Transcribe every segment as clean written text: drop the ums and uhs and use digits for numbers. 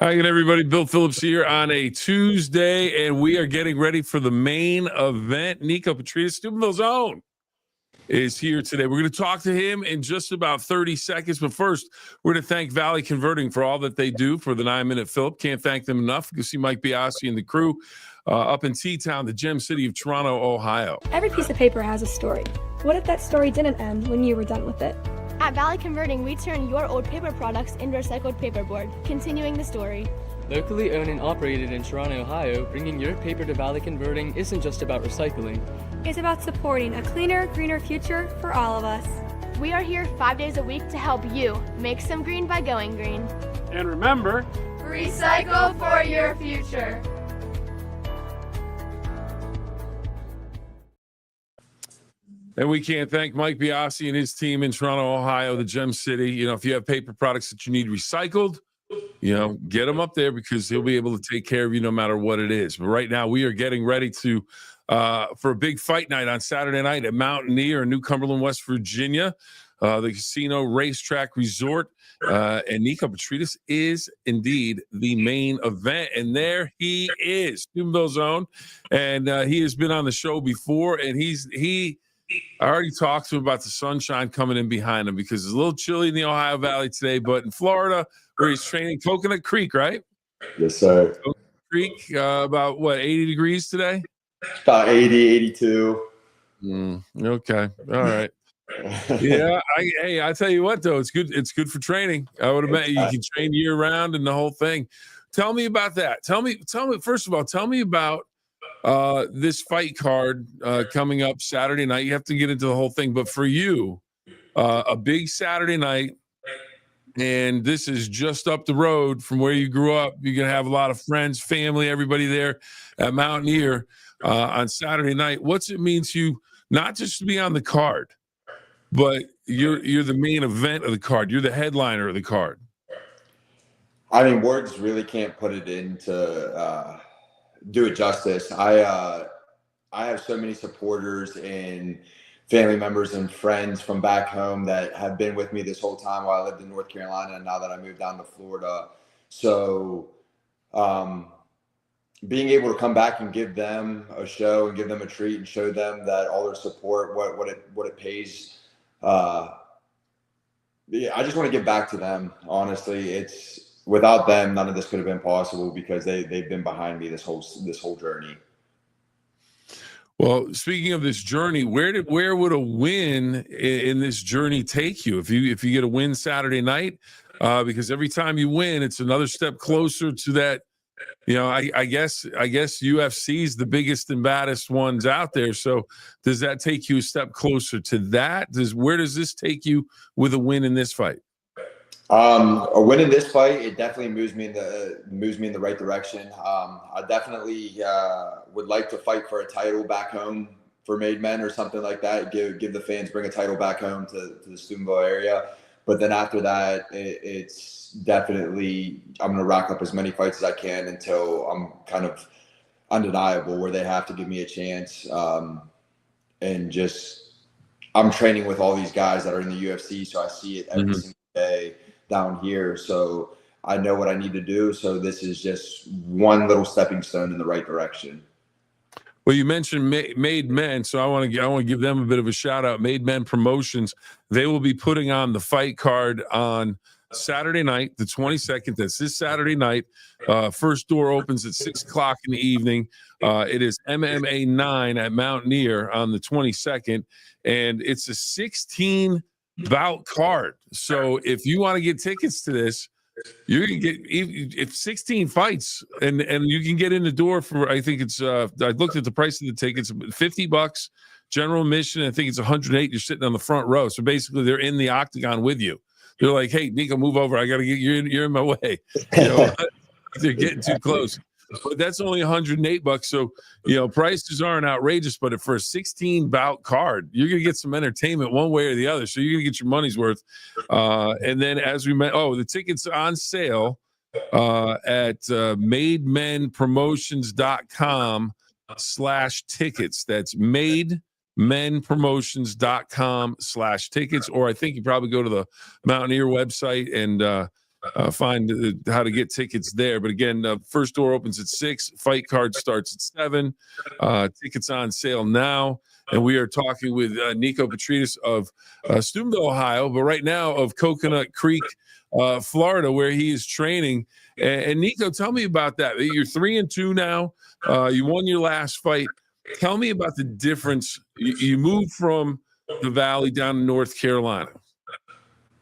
Hi again, everybody. Bill Phillips here on a Tuesday, and we are getting ready for the main event. Niko, Petrides, Steubenville's own, is here today. We're going to talk to him in just about 30 seconds. But first, we're going to thank Valley Converting for all that they do for the 9-Minute Phill-Up. Can't thank them enough. You can see Mike Biasi and the crew up in T-Town, the gem city of Toronto, Ohio. Every piece of paper has a story. What if that story didn't end when you were done with it? At Valley Converting, we turn your old paper products into recycled paperboard, continuing the story. Locally owned and operated in Toronto, Ohio, bringing your paper to Valley Converting isn't just about recycling. It's about supporting a cleaner, greener future for all of us. We are here 5 days a week to help you make some green by going green. And remember, recycle for your future. And we can't thank Mike Biasi and his team in Toronto, Ohio, the gem city. You know, if you have paper products that you need recycled, get them up there because he'll be able to take care of you no matter what it is. But right now we are getting ready to for a big fight night on Saturday night at Mountaineer in New Cumberland, West Virginia, the Casino Racetrack Resort. And Niko, Petrides is indeed the main event. And there he is, Steubenville's own. And he has been on the show before, and I already talked to him about the sunshine coming in behind him because it's a little chilly in the Ohio Valley today, but in Florida, where he's training, Coconut Creek, right? Yes, sir. Coconut Creek, about 80 degrees today? About 80, 82. Okay. All right. Yeah. I tell you what, though, it's good. It's good for training. I would imagine you can train year round and the whole thing. Tell me about that. Tell me, first of all, tell me about this fight card coming up Saturday night. You have to get into the whole thing, but for you, a big Saturday night, and this is just up the road from where you grew up. You're gonna have a lot of friends, family, everybody there at Mountaineer on Saturday night. What's it mean to you, not just to be on the card, but you're the main event of the card. You're the headliner of the card. I mean, words really can't put it into do it justice. I have so many supporters and family members and friends from back home that have been with me this whole time while I lived in North Carolina and now that I moved down to Florida. So being able to come back and give them a show and give them a treat and show them that all their support, what it pays. I just want to give back to them. Honestly, without them, none of this could have been possible because they've been behind me this whole journey. Well, speaking of this journey, where would a win in this journey take you? If you get a win Saturday night, because every time you win, it's another step closer to that. I guess UFC is the biggest and baddest ones out there. So does that take you a step closer to that? Where does this take you with a win in this fight? A win in this fight, it definitely moves me in the right direction. I definitely would like to fight for a title back home for Made Men or something like that. Give the fans, bring a title back home to the Steubenville area. But then after that, it's definitely I'm going to rack up as many fights as I can until I'm kind of undeniable, where they have to give me a chance. And just I'm training with all these guys that are in the UFC, so I see it every single day down here, so I know what I need to do. So this is just one little stepping stone in the right direction. Well, you mentioned Made Men, so I want to give them a bit of a shout out. Made Men Promotions, they will be putting on the fight card on Saturday night, the 22nd. That's this Saturday night. First door opens at 6 o'clock in the evening. It is MMA 9 at Mountaineer on the 22nd, and it's a 16 bout card. So if you want to get tickets to this, you're gonna get if 16 fights, and you can get in the door for, I think it's I looked at the price of the tickets, $50 general admission. I think it's 108. You're sitting on the front row, so basically they're in the octagon with you. They're like, hey, Niko, move over, I gotta get you're in my way. They're getting too close. But that's only $108. So, prices aren't outrageous, but for a 16 bout card, you're going to get some entertainment one way or the other. So you're going to get your money's worth. And then as we met, the tickets on sale at mademenpromotions.com/tickets. That's mademenpromotions.com/tickets. Or I think you probably go to the Mountaineer website and find how to get tickets there. But again, first door opens at 6. Fight card starts at 7. Tickets on sale now. And we are talking with Niko Petrides of Steubenville, Ohio, but right now of Coconut Creek, Florida, where he is training. And Niko, tell me about that. You're 3-2 now. You won your last fight. Tell me about the difference. You moved from the Valley down to North Carolina.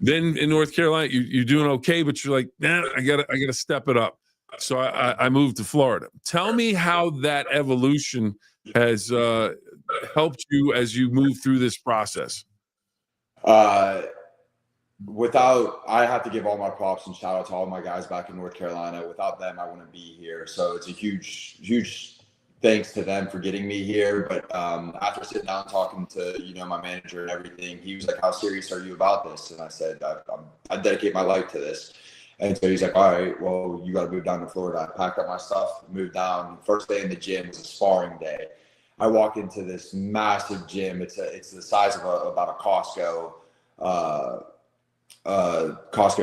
Then in North Carolina, you're doing okay, but you're like, nah, I gotta step it up. So I moved to Florida. Tell me how that evolution has helped you as you move through this process. I have to give all my props and shout out to all my guys back in North Carolina. Without them, I wouldn't be here. So it's a huge thanks to them for getting me here. But after sitting down talking to my manager and everything, he was like, "How serious are you about this?" And I said, "I dedicate my life to this." And so he's like, "All right, well, you got to move down to Florida." I packed up my stuff, moved down. First day in the gym was a sparring day. I walk into this massive gym. It's the size of about a Costco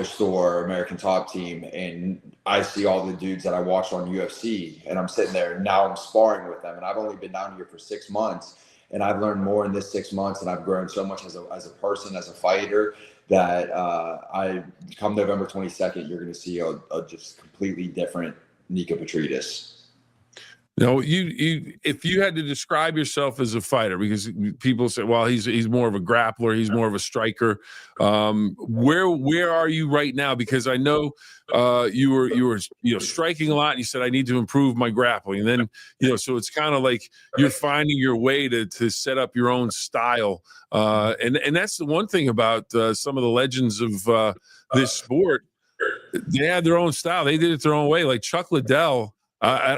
store, American Top Team, and I see all the dudes that I watched on UFC, and I'm sitting there, and now I'm sparring with them, and I've only been down here for 6 months, and I've learned more in this 6 months, and I've grown so much as a person, as a fighter, that I come November 22nd, you're going to see a just completely different Niko Petrides. No, if you had to describe yourself as a fighter, because people say, well, he's more of a grappler, he's more of a striker. Where are you right now? Because I know you were striking a lot, and you said I need to improve my grappling. And then so it's kind of like you're finding your way to set up your own style. And that's the one thing about some of the legends of this sport. They had their own style. They did it their own way. Like Chuck Liddell.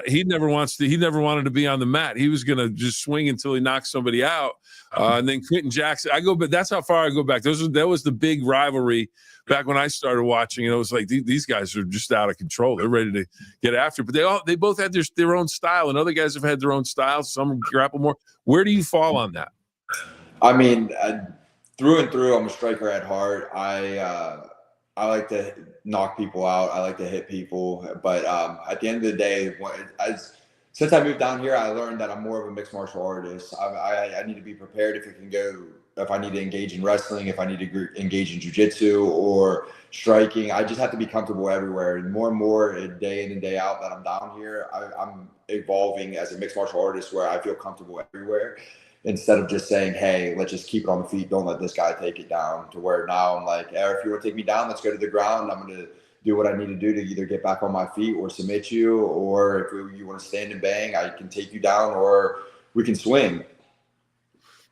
He never wanted to be on the mat. He was going to just swing until he knocked somebody out. And then Quentin Jackson, but that's how far I go back. That was the big rivalry back when I started watching. And it was like, these guys are just out of control. They're ready to get after it. But they both had their own style, and other guys have had their own styles. Some grapple more. Where do you fall on that? I mean, through and through, I'm a striker at heart. I like to knock people out. I like to hit people. But at the end of the day, since I moved down here, I learned that I'm more of a mixed martial artist. I need to be prepared if I need to engage in wrestling, if I need to engage in jiu-jitsu or striking. I just have to be comfortable everywhere. And more day in and day out that I'm down here, I'm evolving as a mixed martial artist where I feel comfortable everywhere. Instead of just saying, hey, let's just keep it on the feet. Don't let this guy take it down, to where now I'm like, if you want to take me down, let's go to the ground. I'm going to do what I need to do to either get back on my feet or submit you. Or if you want to stand and bang, I can take you down, or we can swing.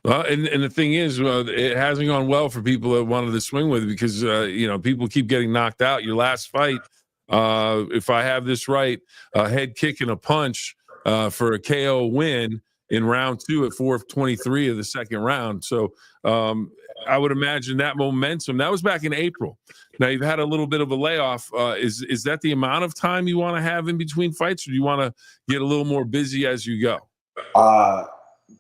Well, and the thing is, it hasn't gone well for people that wanted to swing with it, because, people keep getting knocked out. Your last fight, if I have this right, a head kick and a punch for a KO win in round 2 at 4:23 of the second round. So I would imagine that momentum, that was back in April. Now you've had a little bit of a layoff. Is that the amount of time you want to have in between fights, or do you want to get a little more busy as you go?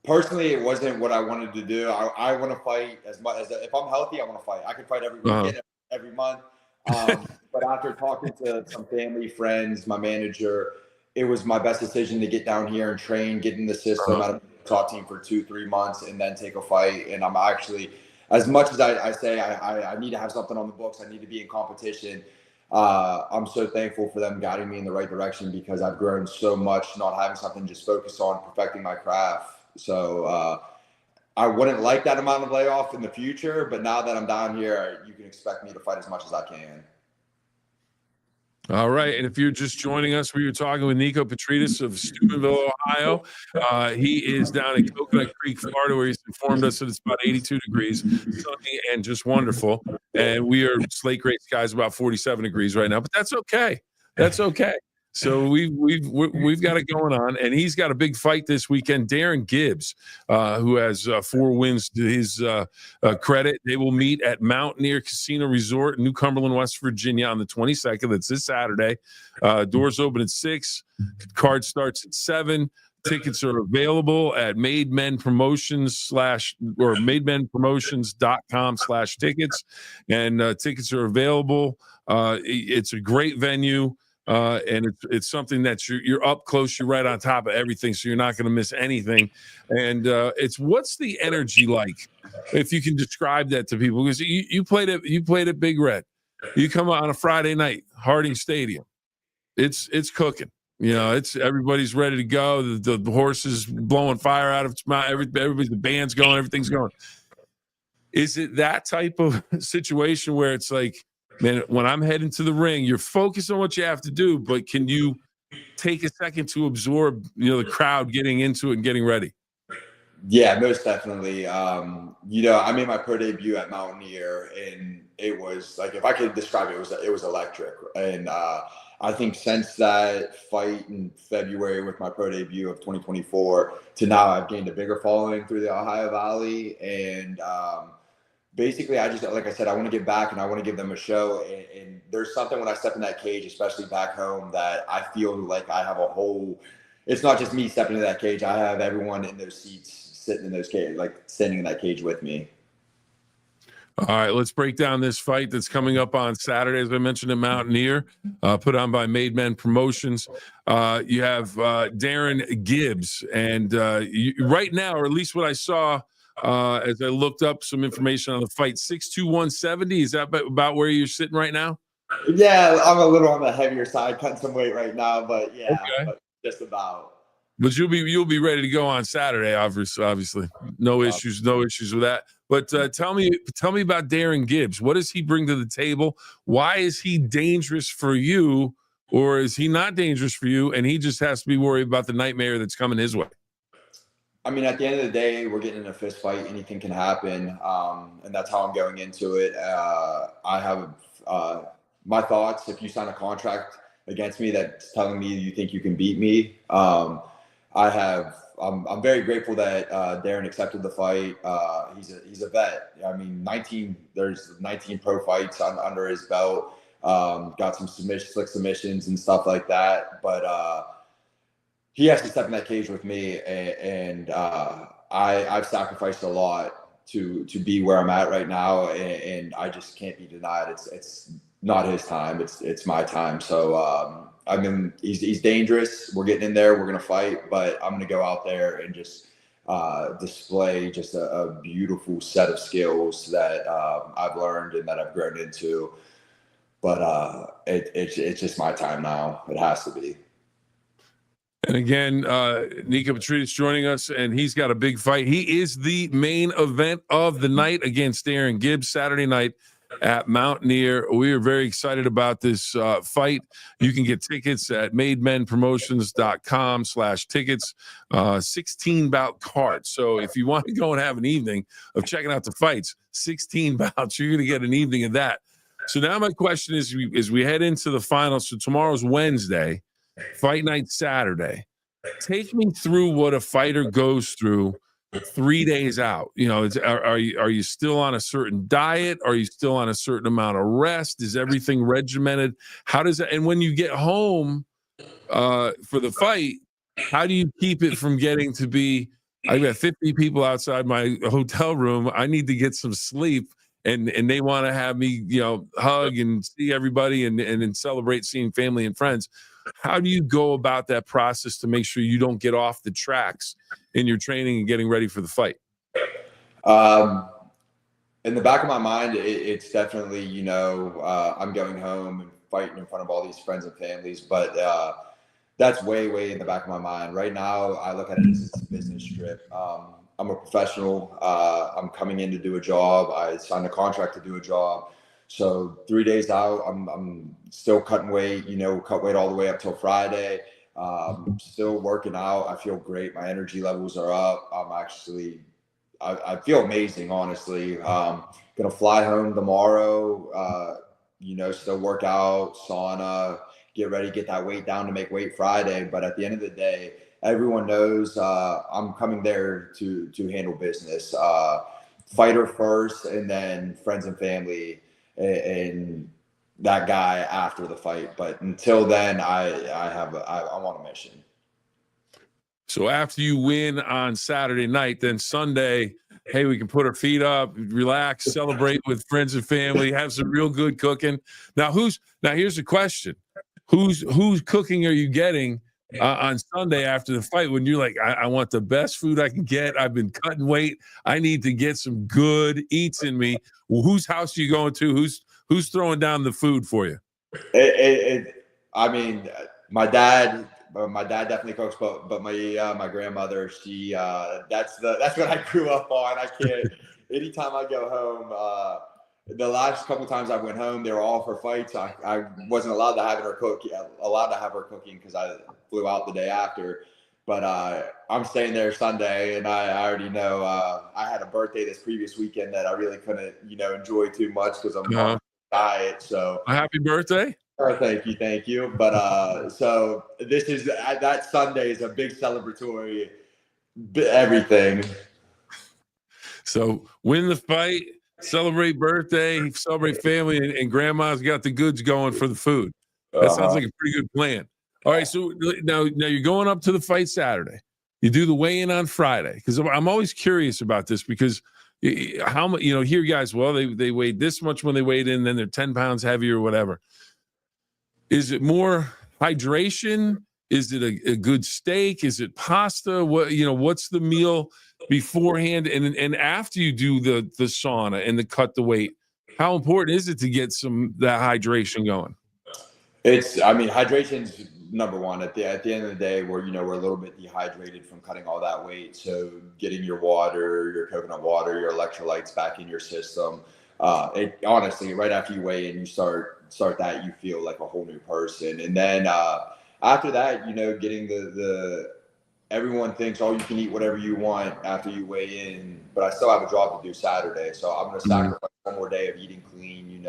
Personally, it wasn't what I wanted to do. I want to fight as much as, if I'm healthy, I want to fight. I can fight every weekend, every month. But after talking to some family, friends, my manager, it was my best decision to get down here and train, get in the system out of the top team for 2-3 months, and then take a fight. And I'm actually, as much as I say I need to have something on the books, I need to be in competition. I'm so thankful for them guiding me in the right direction, because I've grown so much not having something just focused on perfecting my craft. So I wouldn't like that amount of layoff in the future, but now that I'm down here, you can expect me to fight as much as I can. All right. And if you're just joining us, we were talking with Niko Petrides of Steubenville, Ohio. He is down in Coconut Creek, Florida, where he's informed us that it's about 82 degrees, sunny and just wonderful. And we are Slate Gray skies about 47 degrees right now, but that's okay. That's okay. So we've got it going on, and he's got a big fight this weekend. Darren Gibbs, who has 4 wins to his credit. They will meet at Mountaineer Casino Resort in New Cumberland, West Virginia, on the 22nd. That's this Saturday. Doors open at 6. Card starts at 7. Tickets are available at mademenpromotions.com/tickets, and tickets are available. It's a great venue, and it's something that you're up close, you're right on top of everything, so you're not going to miss anything. And what's the energy like, if you can describe that to people, because you played at Big Red, you come on a Friday night, Harding Stadium, it's cooking. It's everybody's ready to go. The horses blowing fire out of its mouth. The band's going. Everything's going. Is it that type of situation where it's like, man, when I'm heading to the ring, you're focused on what you have to do, but can you take a second to absorb, the crowd getting into it and getting ready? Yeah, most definitely. I made my pro debut at Mountaineer, and it was like, if I could describe it, it was electric. And I think since that fight in February with my pro debut of 2024 to now, I've gained a bigger following through the Ohio Valley. And basically, I just, like I said, I want to get back and I want to give them a show. And there's something when I step in that cage, especially back home, that I feel like I have a whole, it's not just me stepping into that cage. I have everyone in those seats sitting in those cage, like standing in that cage with me. All right, let's break down this fight that's coming up on Saturday, as I mentioned, at Mountaineer, put on by Made Men Promotions. You have Darren Gibbs, and right now, or at least what I saw as I looked up some information on the fight, 6'2", 170. Is that about where you're sitting right now? Yeah, I'm a little on the heavier side, cutting some weight right now, but yeah, okay. But just about. But you'll be ready to go on Saturday, obviously. No issues with that. But tell me about Darren Gibbs. What does he bring to the table? Why is he dangerous for you, or is he not dangerous for you, and he just has to be worried about the nightmare that's coming his way? I mean, at the end of the day, we're getting in a fist fight. Anything can happen, and that's how I'm going into it. I have my thoughts. If you sign a contract against me that's telling me you think you can beat me, I'm very grateful that Darren accepted the fight. He's a vet. I mean, there's 19 pro fights under his belt. Got some slick submissions and stuff like that. But he has to step in that cage with me, and I've sacrificed a lot to be where I'm at right now, and I just can't be denied. It's not his time. It's my time. So I mean, he's dangerous. We're getting in there. We're gonna fight, but I'm gonna go out there and just display just a beautiful set of skills that I've learned and that I've grown into. But it's just my time now. It has to be. And again, Niko Petrides joining us, and he's got a big fight. He is the main event of the night against Darren Gibbs Saturday night at Mountaineer. We are very excited about this fight. You can get tickets at mademenpromotions.com/tickets, 16 bout cards. So if you want to go and have an evening of checking out the fights, 16 bouts, you're going to get an evening of that. So now my question is, as we head into the finals, so tomorrow's Wednesday, fight night Saturday. Take me through what a fighter goes through 3 days out. Are you still on a certain diet? Are you still on a certain amount of rest? Is everything regimented? How does that? And when you get home for the fight, how do you keep it from getting to be? I've got 50 people outside my hotel room. I need to get some sleep, and they want to have me, hug and see everybody and celebrate seeing family and friends. How do you go about that process to make sure you don't get off the tracks in your training and getting ready for the fight? In the back of my mind, it's definitely, I'm going home and fighting in front of all these friends and families, but that's way in the back of my mind. Right now, I look at it as a business trip. I'm a professional. I'm coming in to do a job. I signed a contract to do a job. So 3 days out, I'm still cutting weight, cut weight all the way up till Friday. Still working out. I feel great. My energy levels are up. I feel amazing, honestly. Gonna fly home tomorrow, still work out, sauna, get ready, get that weight down to make weight Friday. But at the end of the day, everyone knows I'm coming there to handle business. Fighter first, and then friends and family, and that guy after the fight. But until then, I'm on a mission. So after you win on Saturday night, then Sunday, hey, we can put our feet up, relax, celebrate with friends and family, have some real good cooking. Now, here's the question: who's cooking are you getting on Sunday after the fight when you're like, I want the best food I can get. I've been cutting weight. I need to get some good eats in me. Well, whose house are you going to? Who's throwing down the food for you? I mean, my dad definitely cooks, but my grandmother, she that's what I grew up on. I can't. Anytime I go home, the last couple of times I went home, they were all for fights. I wasn't allowed to have her cooking because I flew out the day after. But I'm staying there Sunday, and I already know I had a birthday this previous weekend that I really couldn't enjoy too much because I'm on a diet. So happy birthday. Oh, thank you. But so this is that Sunday is a big celebratory everything. So win the fight, celebrate birthday, celebrate family, and grandma's got the goods going for the food. That sounds like a pretty good plan. All right, so now you're going up to the fight Saturday. You do the weigh-in on Friday, because I'm always curious about this, because how much here guys, well, they weighed this much when they weighed in, then they're 10 pounds heavier or whatever. Is it more hydration? Is it a good steak? Is it pasta? What's the meal beforehand and after you do the sauna and the weight? How important is it to get that hydration going? Hydration's number one. At the end of the day, we're a little bit dehydrated from cutting all that weight. So getting your water, your coconut water, your electrolytes back in your system. Honestly, right after you weigh in, you start that, you feel like a whole new person. And then after that, getting the everyone thinks, oh, you can eat whatever you want after you weigh in, but I still have a job to do Saturday. So I'm going to sacrifice one more day of eating clean,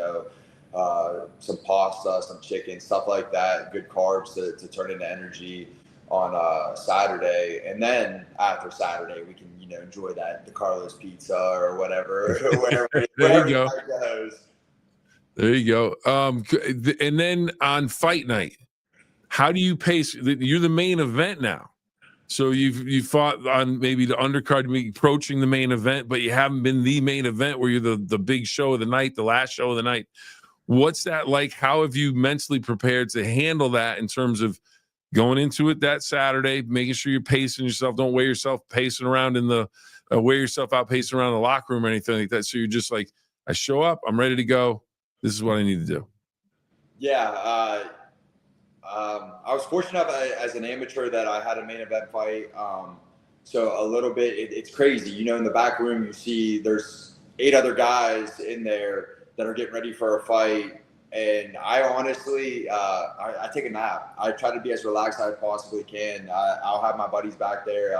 some pasta, some chicken, stuff like that, good carbs to turn into energy on Saturday. And then after Saturday, we can, enjoy the Carlos pizza or whatever, wherever you go. Goes. There you go. And then on fight night, how do you pace? You're the main event now. So you fought on maybe the undercard, approaching the main event, but you haven't been the main event where you're the big show of the night, the last show of the night. What's that like? How have you mentally prepared to handle that in terms of going into it that Saturday, making sure you're pacing yourself? Don't weigh yourself pacing around weigh yourself out pacing around the locker room or anything like that. So you're just like, I show up, I'm ready to go. This is what I need to do. Yeah. I was fortunate enough as an amateur that I had a main event fight. So a little bit, it's crazy. In the back room, you see there's 8 other guys in there that are getting ready for a fight. And I honestly, I take a nap. I try to be as relaxed as I possibly can. I'll have my buddies back there.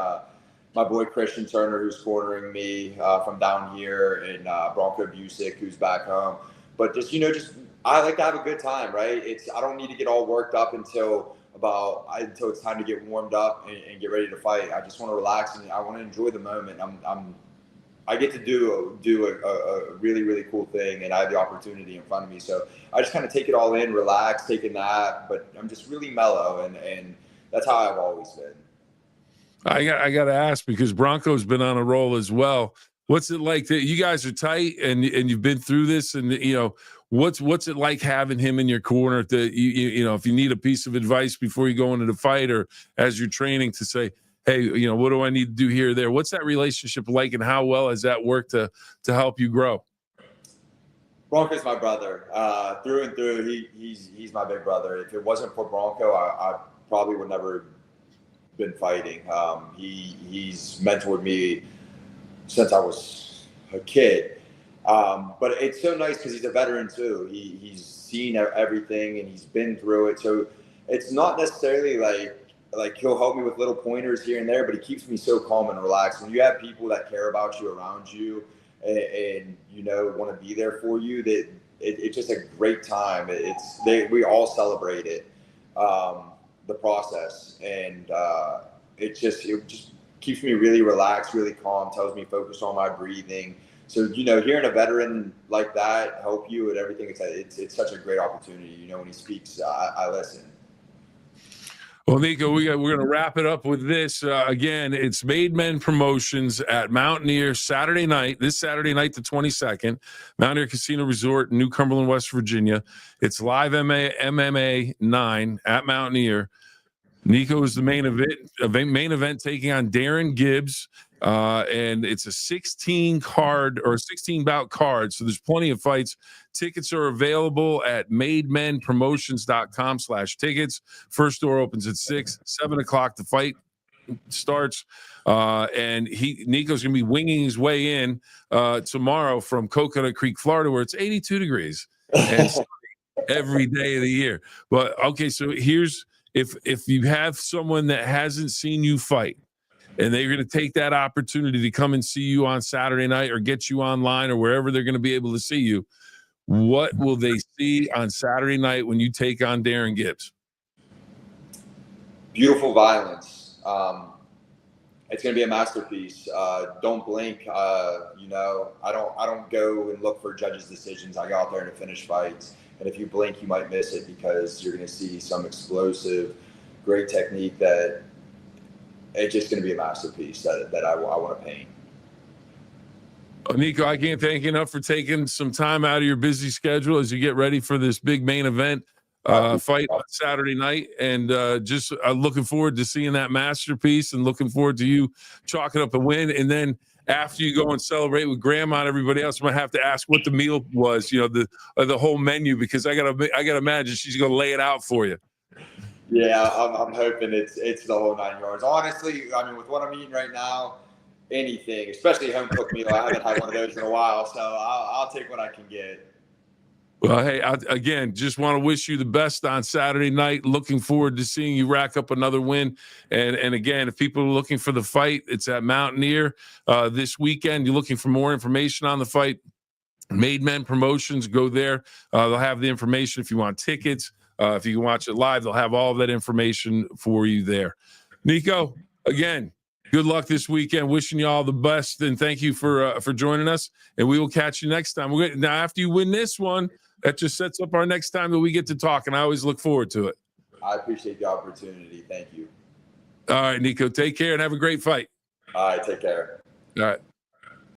My boy Christian Turner, who's cornering me from down here, and Bronco Busick, who's back home. But just I like to have a good time, right? I don't need to get all worked up until it's time to get warmed up and get ready to fight. I just want to relax and I want to enjoy the moment. I get to do a really, really cool thing, and I have the opportunity in front of me. So I just kind of take it all in, relax, take a nap, but I'm just really mellow, and that's how I've always been. I got to ask, because Bronco's been on a roll as well. What's it like that you guys are tight and you've been through this, and what's it like having him in your corner that if you need a piece of advice before you go into the fight or as you're training to say, hey, what do I need to do here or there? What's that relationship like, and how well has that worked to help you grow? Bronco's my brother through and through. He's my big brother. If it wasn't for Bronco, I probably would never been fighting. He's mentored me since I was a kid. But it's so nice because he's a veteran too. He's seen everything and he's been through it. So it's not necessarily like he'll help me with little pointers here and there, but he keeps me so calm and relaxed. When you have people that care about you around you and want to be there for you, that it's just a great time. We all celebrate it, the process, and it just keeps me really relaxed, really calm, tells me focus on my breathing. So, hearing a veteran like that help you and everything, it's such a great opportunity. When he speaks, I listen. Well, Niko, we're going to wrap it up with this. Again, it's Made Men Promotions at Mountaineer Saturday night, this Saturday night, the 22nd, Mountaineer Casino Resort in New Cumberland, West Virginia. It's live MMA 9 at Mountaineer. Niko is the main event taking on Darren Gibbs. And it's a 16 bout card. So there's plenty of fights. Tickets are available at mademenpromotions.com/tickets. First door opens at 6, 7 o'clock. The fight starts. And Niko's going to be winging his way in tomorrow from Coconut Creek, Florida, where it's 82 degrees and every day of the year. But okay, so here's, if you have someone that hasn't seen you fight, and they're going to take that opportunity to come and see you on Saturday night or get you online or wherever they're going to be able to see you, what will they see on Saturday night when you take on Darren Gibbs? Beautiful violence. It's going to be a masterpiece. Don't blink. I don't go and look for judges' decisions. I go out there to finish fights. And if you blink, you might miss it because you're going to see some explosive, great technique that it's just going to be a masterpiece that I want to paint. Niko, I can't thank you enough for taking some time out of your busy schedule as you get ready for this big main event fight on Saturday night. And just looking forward to seeing that masterpiece and looking forward to you chalking up a win. And then after you go and celebrate with Grandma and everybody else, I'm going to have to ask what the meal was, the whole menu, because I gotta imagine she's going to lay it out for you. Yeah, I'm hoping it's the whole 9 yards. Honestly, I mean, with what I'm eating right now, anything, especially home cooked meal, I haven't had one of those in a while, so I'll take what I can get. Well, hey, again, just want to wish you the best on Saturday night. Looking forward to seeing you rack up another win. And again, if people are looking for the fight, it's at Mountaineer this weekend. You're looking for more information on the fight, Made Men Promotions, go there. They'll have the information if you want tickets. If you can watch it live, they'll have all of that information for you there. Niko, again, good luck this weekend. Wishing you all the best, and thank you for joining us. And we will catch you next time. Now, after you win this one, that just sets up our next time that we get to talk, and I always look forward to it. I appreciate the opportunity. Thank you. All right, Niko, take care and have a great fight. All right, take care. All right.